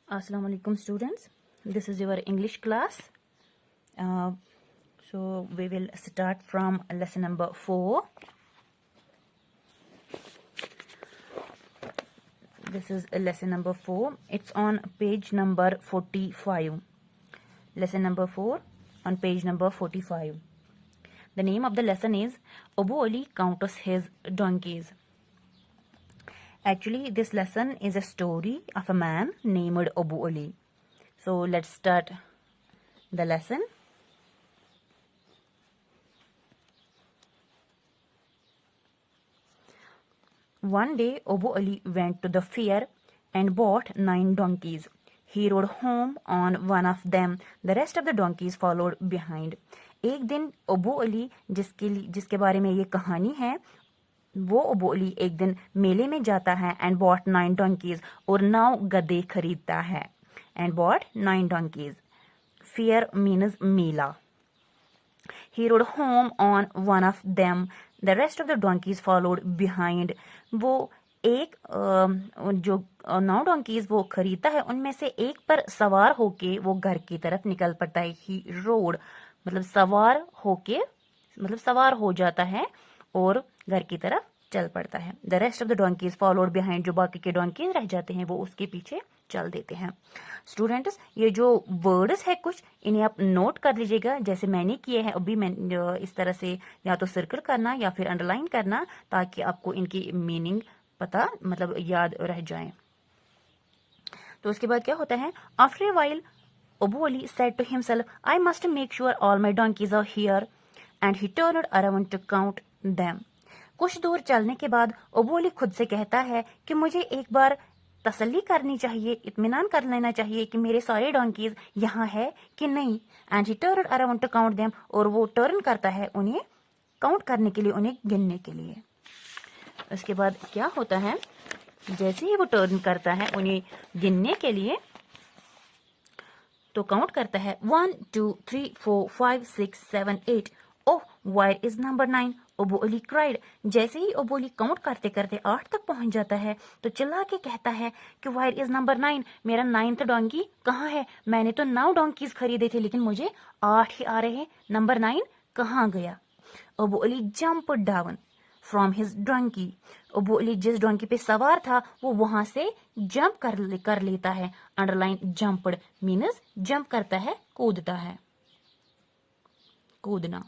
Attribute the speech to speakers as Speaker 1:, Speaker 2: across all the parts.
Speaker 1: Assalamu alaikum students. This is your English class. So we will start from lesson number 4. This is lesson number 4. It's on page number 45. Lesson number 4 on page number 45. The name of the lesson is Abu Ali counts his donkeys. Actually, this lesson is a story of a man named Abu Ali. So let's start the lesson. One day, Abu Ali went to the fair and bought 9 donkeys. He rode home on one of them. The rest of the donkeys followed behind. एक दिन अबू अली जिसके बारे में ये कहानी है, वो अबू अली एक दिन मेले में जाता है एंड बॉट 9 donkeys और 9 गधे खरीदता है. And bought 9 donkeys. Fair means मेला. He rode home on one of them. The rest of the donkeys followed behind. वो एक जो 9 donkeys वो खरीदता है, उनमें से एक पर सवार होके वो घर की तरफ निकल पड़ता है. He rode मतलब सवार होके मतलब सवार हो जाता है और घर की तरफ चल पड़ता है. The rest of the donkey's followed behind. जो बाकी के डोंकीज रह जाते हैं वो उसके पीछे चल देते हैं. स्टूडेंट्स, ये जो वर्ड्स है कुछ इन्हें आप नोट कर लीजिएगा जैसे मैंने किए हैं. अभी मैं इस तरह से या तो सर्कल करना या फिर अंडरलाइन करना ताकि आपको इनकी मीनिंग पता मतलब याद रह जाए. तो उसके बाद क्या होता है, after a while Abu Ali said to himself, I must make sure all my donkeys are here. And he turned around to count them. कुछ दूर चलने के बाद अबू अली खुद से कहता है कि मुझे एक बार तसल्ली करनी चाहिए, इत्मीनान कर लेना चाहिए कि मेरे सारे डोंकीज यहाँ है कि नहीं. And he turn around two count them. और वो टर्न करता है उन्हें काउंट करने के लिए, उन्हें गिनने के लिए. उसके बाद क्या होता है, जैसे ही वो टर्न करता है उन्हें गिनने के लिए तो काउंट करता है 1 2 3 4 5 6 7 8. Oh, where is number 9? Abu Ali cried. जैसे ही अबू अली काउंट करते करते 8 तक पहुंच जाता है तो चिल्ला के कहता है कि वेयर इज नंबर 9? मेरा 9th डोंकी कहाँ है? मैंने तो 9 डोंकीज खरीदे थे लेकिन मुझे 8 ही आ रहे हैं. नंबर 9 कहाँ गया? Abu Ali jump down from his donkey. Abu Ali जिस डोंकी पे सवार था वो वहां से जंप कर लेता है. अंडरलाइन जंपड मीन्स जंप करता है, कूदता है, कूदना.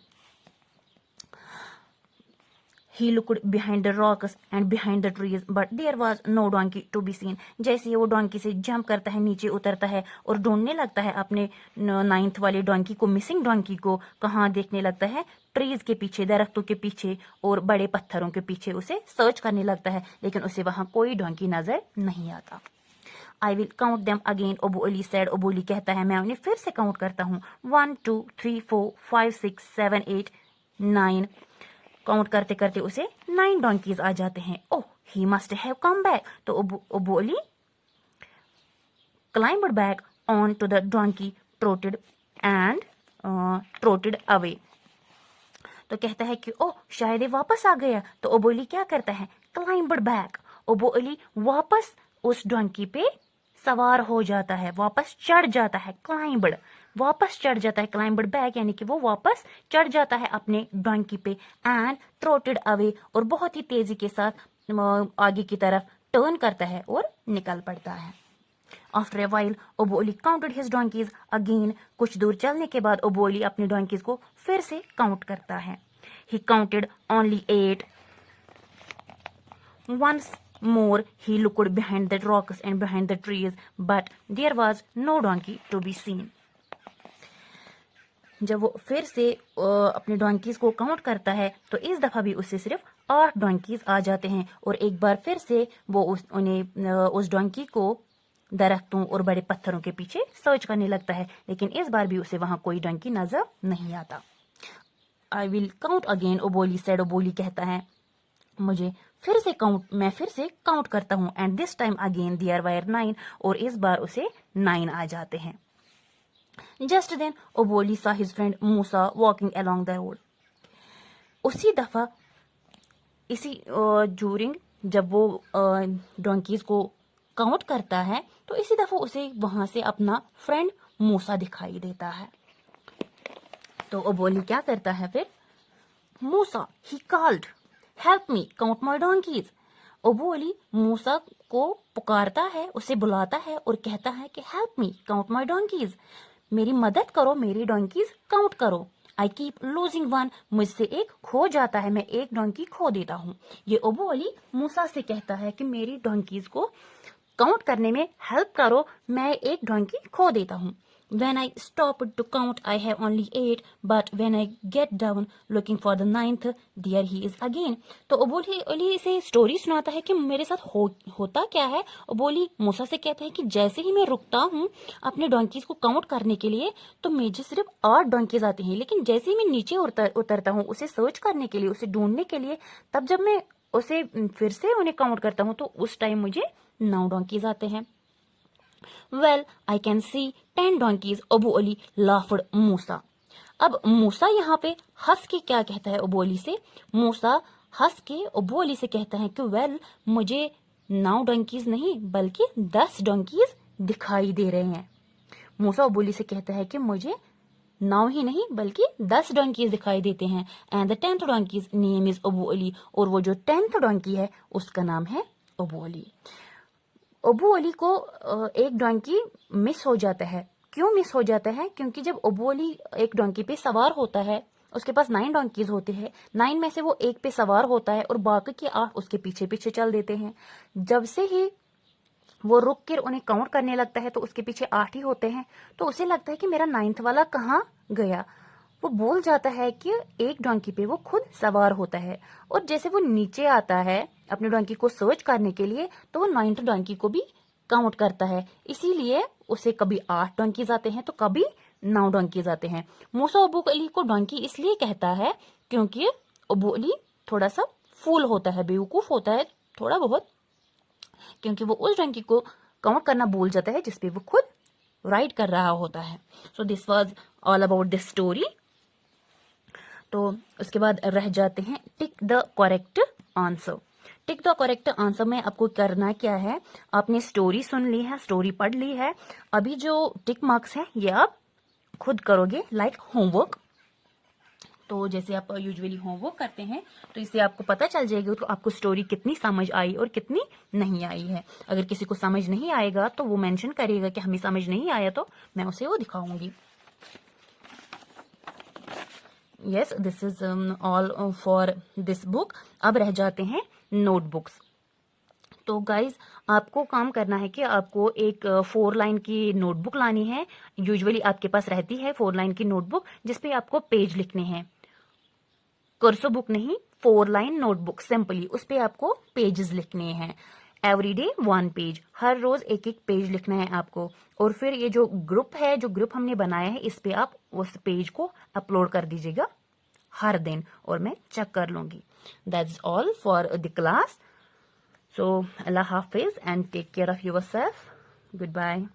Speaker 1: He looked behind the rocks and behind the trees, but there was no donkey to be seen. जैसे ही वो डोंकी से जंप करता है, नीचे उतरता है और ढूंढने लगता है अपने 9th वाले डोंकी को, मिसिंग डोंकी को. कहाँ देखने लगता है? ट्रीज के पीछे, दरख्तों के पीछे और बड़े पत्थरों के पीछे उसे सर्च करने लगता है, लेकिन उसे वहां कोई डोंकी नजर नहीं आता. I will count them again, Abu Ali said. Abu Ali कहता है मैं उन्हें फिर से काउंट करता हूँ. 1 2 3 4 5 6 7 8 9. काउंट करते करते उसे 9 डोंकीज आ जाते हैं. Oh, he must have come back. तो Abu Ali climbed back on to the donkey, trotted away. तो कहता है कि ओह, शायद ये वापस आ गया. तो अबू अली क्या करता है? Climbed back. अबू अली वापस उस डोंकी पे सवार हो जाता है, वापस चढ़ जाता है. क्लाइंब्ड वापस चढ़ जाता है, क्लाइंब्ड बैक यानी कि वो वापस चढ़ जाता है अपने डोंकी पे. एंड ट्रोटेड अवे और बहुत ही तेजी के साथ आगे की तरफ टर्न करता है और निकल पड़ता है. After a while Abu Ali counted his donkey's again. कुछ दूर चलने के बाद अबू अली अपनी डोंकीज को फिर से काउंट करता है. He counted only 8. Once more he looked behind the rocks and behind the trees, but there was no donkey to be seen. जब वो फिर से अपने डोंकीज को काउंट करता है तो इस दफा भी उसे सिर्फ 8 डोंकीज आ जाते हैं. और एक बार फिर से वो उस डोंकी को दरख्तों और बड़े पत्थरों के पीछे सर्च करने लगता है, लेकिन इस बार भी उसे वहां कोई डोंकी नजर नहीं आता. I will count again, Oboli said. Oboli कहता है मैं फिर से काउंट करता हूँ. And this time again there were 9. और इस बार उसे 9 आ जाते हैं. Just then Oboli saw his friend Musa walking along the road. उसी दफा ड्यूरिंग जब वो डोंकीज को काउंट करता है तो इसी दफा उसे वहां से अपना फ्रेंड मूसा दिखाई देता है। तो ओबोली क्या करता है फिर? Musa, he called, help me count my donkeys. Oboli Musa को पुकारता है, उसे बुलाता है और कहता है कि help me count my donkey's, मेरी मदद करो, मेरी डोंकीज काउंट करो। आई कीप लूजिंग वन, मुझसे एक खो जाता है, मैं एक डोंकी खो देता हूँ। ये ओबोली मूसा से कहता है कि मेरी डोंकीज को काउंट करने में हेल्प करो, मैं एक डोंकी खो देता हूँ। When I stopped to count, I have only 8, but when I get down looking for the 9th, there he is again. तो ओबोली से स्टोरी सुनाता है कि मेरे साथ होता क्या है। ओबोली मूसा से कहता है कि जैसे ही मैं रुकता हूँ अपने डोंकीज को काउंट करने के लिए तो मुझे सिर्फ 8 डोंकीज आते हैं, लेकिन जैसे ही मैं नीचे उतरता हूँ उसे सर्च करने के लिए, उसे ढूंढने के लिए, तब जब मैं उसे फिर से उन्हें काउंट करता हूँ तो उस टाइम मुझे 9 डोंकीज आते हैं। Well, I can see 10 donkeys, ओबोली laughed मूसा। अब मूसा यहाँ पे हंस के क्या कहता है ओबोली से? मूसा हंस के ओबोली से कहता है कि वेल, मुझे 9 डोंकीज नहीं बल्कि 10 डोंकीज दिखाई दे रहे हैं। मूसा ओबोली से कहता है कि मुझे 9 ही नहीं बल्कि 10 डोंकीज दिखाई देते हैं। And the 10th donkey's name is Oboli, और वो जो 10th डोंकी है उसका नाम है ओबोली। ओबोली को एक डोंकी मिस हो जाता है। क्यों मिस हो जाता है? क्योंकि जब ओबोली एक डोंकी पे सवार होता है, उसके पास 9 डोंकीज होते हैं, 9 में से वो एक पे सवार होता है और बाकी के 8 उसके पीछे पीछे चल देते हैं। जब से ही वो रुक कर उन्हें काउंट करने लगता है तो उसके पीछे 8 ही होते हैं, तो उसे लगता है कि मेरा 9th वाला कहाँ गया। वो बोल जाता है कि एक डोंकी पे वो खुद सवार होता है, और जैसे वो नीचे आता है अपने डोंकी को सर्च करने के लिए तो वो 9th डोंकी को भी काउंट करता है। इसीलिए उसे कभी 8 डोंकीज आते हैं तो कभी 9 डोंकीज आते हैं। मूसा ओबोली को डोंकी इसलिए कहता है क्योंकि ओबोली थोड़ा सा फूल होता है, बेवकूफ होता है थोड़ा बहुत, क्योंकि वो उस डोंकी को काउंट करना भूल जाता है जिसपे वो खुद राइड कर रहा होता है। So this was all about this story. तो उसके बाद रह जाते हैं tick the correct answer. Tick the correct answer में आपको करना क्या है? आपने स्टोरी सुन ली है, स्टोरी पढ़ ली है, अभी जो टिक मार्क्स है ये आप खुद करोगे लाइक होमवर्क। तो जैसे आप यूजुअली होमवर्क करते हैं तो इससे आपको पता चल जाएगा तो आपको स्टोरी कितनी समझ आई और कितनी नहीं आई है। अगर किसी को समझ नहीं आएगा तो वो मेंशन करेगा कि हमें समझ नहीं आया, तो मैं उसे वो दिखाऊंगी। Yes, this is all for this book. अब रह जाते हैं नोटबुक्स। तो गाइज आपको काम करना है कि आपको एक 4 लाइन की नोटबुक लानी है। यूजुअली आपके पास रहती है 4 लाइन की नोटबुक जिसपे आपको पेज लिखने हैं। कर्सो बुक नहीं, 4 लाइन नोटबुक सिंपली, उस पे आपको पेजेस लिखने हैं। एवरीडे 1 पेज, हर रोज एक एक पेज लिखना है आपको। और फिर ये जो ग्रुप है, जो ग्रुप हमने बनाया है, इस पे आप उस पेज को अपलोड कर दीजिएगा हर दिन और मैं चेक कर लूंगी। That's all for the class. So, Allah Hafiz and take care of yourself. Goodbye.